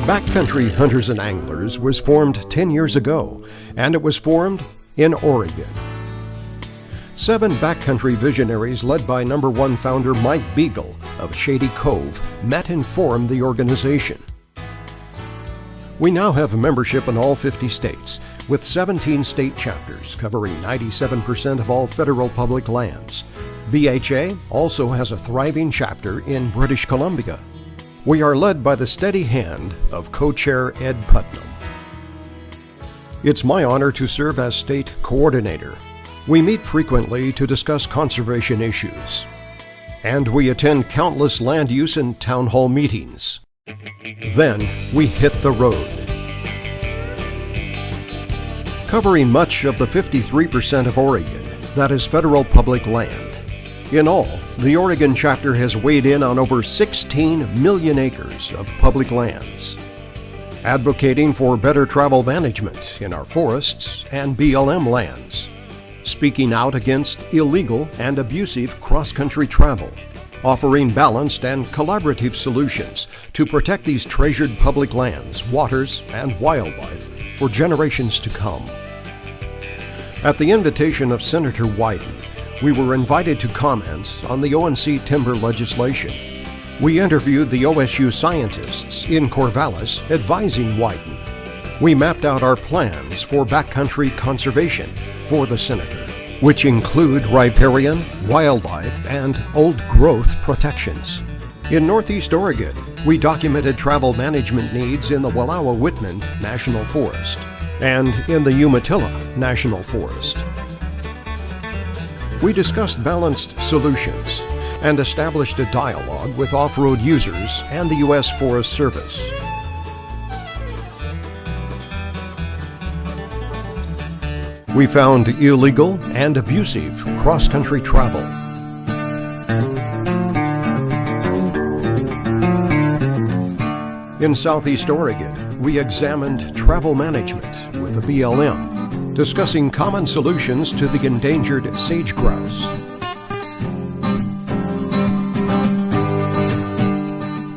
Backcountry Hunters and Anglers was formed 10 years ago, and it was formed in Oregon. 7 backcountry visionaries led by #1 founder Mike Beagle of Shady Cove met and formed the organization. We now have membership in all 50 states, with 17 state chapters covering 97% of all federal public lands. BHA also has a thriving chapter in British Columbia. We are led by the steady hand of co-chair Ed Putnam. It's my honor to serve as state coordinator. We meet frequently to discuss conservation issues, and we attend countless land use and town hall meetings. Then we hit the road. Covering much of the 53% of Oregon that is federal public land. In all, the Oregon chapter has weighed in on over 16 million acres of public lands, advocating for better travel management in our forests and BLM lands, speaking out against illegal and abusive cross-country travel, offering balanced and collaborative solutions to protect these treasured public lands, waters, and wildlife for generations to come. At the invitation of Senator Wyden, we were invited to comment on the ONC timber legislation. We interviewed the OSU scientists in Corvallis advising Wyden. We mapped out our plans for backcountry conservation for the senator, which include riparian, wildlife, and old growth protections. In Northeast Oregon, we documented travel management needs in the Wallowa-Whitman National Forest and in the Umatilla National Forest. We discussed balanced solutions and established a dialogue with off-road users and the U.S. Forest Service. We found illegal and abusive cross-country travel. In Southeast Oregon, we examined travel management with the BLM, discussing common solutions to the endangered sage grouse.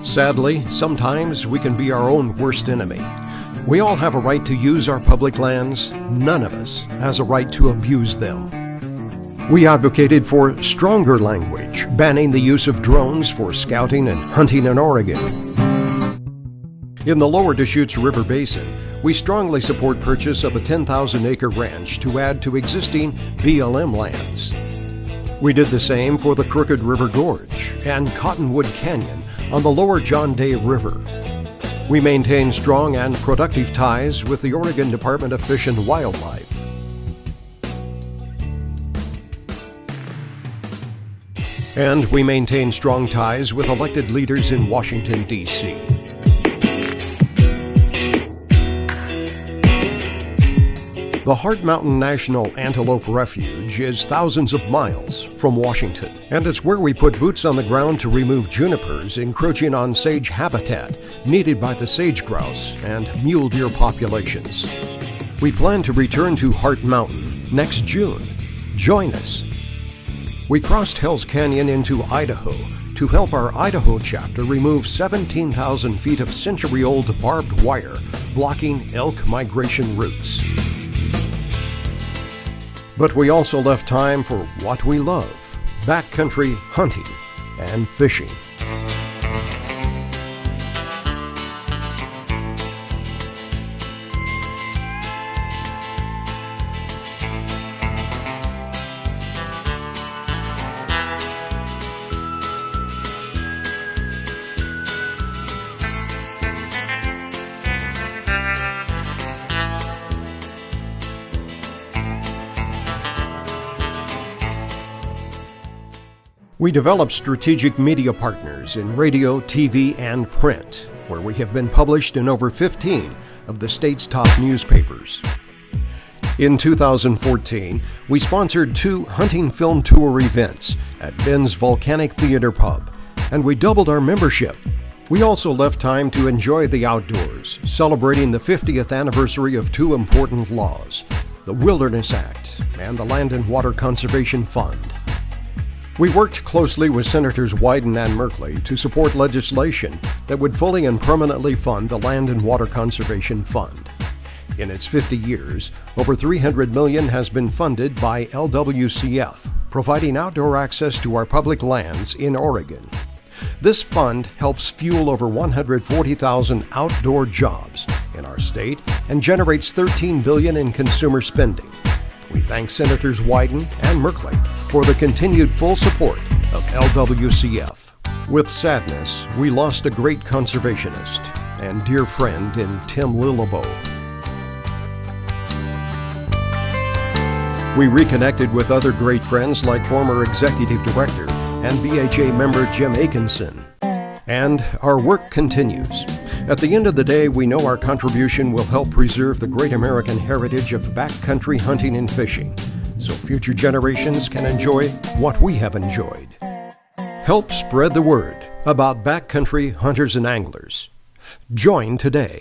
Sadly, sometimes we can be our own worst enemy. We all have a right to use our public lands. None of us has a right to abuse them. We advocated for stronger language, banning the use of drones for scouting and hunting in Oregon. In the Lower Deschutes River Basin, we strongly support purchase of a 10,000-acre ranch to add to existing BLM lands. We did the same for the Crooked River Gorge and Cottonwood Canyon on the Lower John Day River. We maintain strong and productive ties with the Oregon Department of Fish and Wildlife. And we maintain strong ties with elected leaders in Washington, D.C. The Heart Mountain National Antelope Refuge is thousands of miles from Washington, and it's where we put boots on the ground to remove junipers encroaching on sage habitat needed by the sage grouse and mule deer populations. We plan to return to Heart Mountain next June. Join us. We crossed Hells Canyon into Idaho to help our Idaho chapter remove 17,000 feet of century-old barbed wire blocking elk migration routes. But we also left time for what we love, backcountry hunting and fishing. We develop strategic media partners in radio, TV, and print, where we have been published in over 15 of the state's top newspapers. In 2014, we sponsored 2 hunting film tour events at Ben's Volcanic Theater Pub, and we doubled our membership. We also left time to enjoy the outdoors, celebrating the 50th anniversary of 2 important laws, the Wilderness Act and the Land and Water Conservation Fund. We worked closely with Senators Wyden and Merkley to support legislation that would fully and permanently fund the Land and Water Conservation Fund. In its 50 years, over $300 million has been funded by LWCF, providing outdoor access to our public lands in Oregon. This fund helps fuel over 140,000 outdoor jobs in our state and generates $13 billion in consumer spending. We thank Senators Wyden and Merkley for the continued full support of LWCF. With sadness, we lost a great conservationist and dear friend in Tim Lillebeau. We reconnected with other great friends like former Executive Director and BHA member Jim Akinson. And our work continues. At the end of the day, we know our contribution will help preserve the great American heritage of backcountry hunting and fishing, so future generations can enjoy what we have enjoyed. Help spread the word about backcountry hunters and anglers. Join today.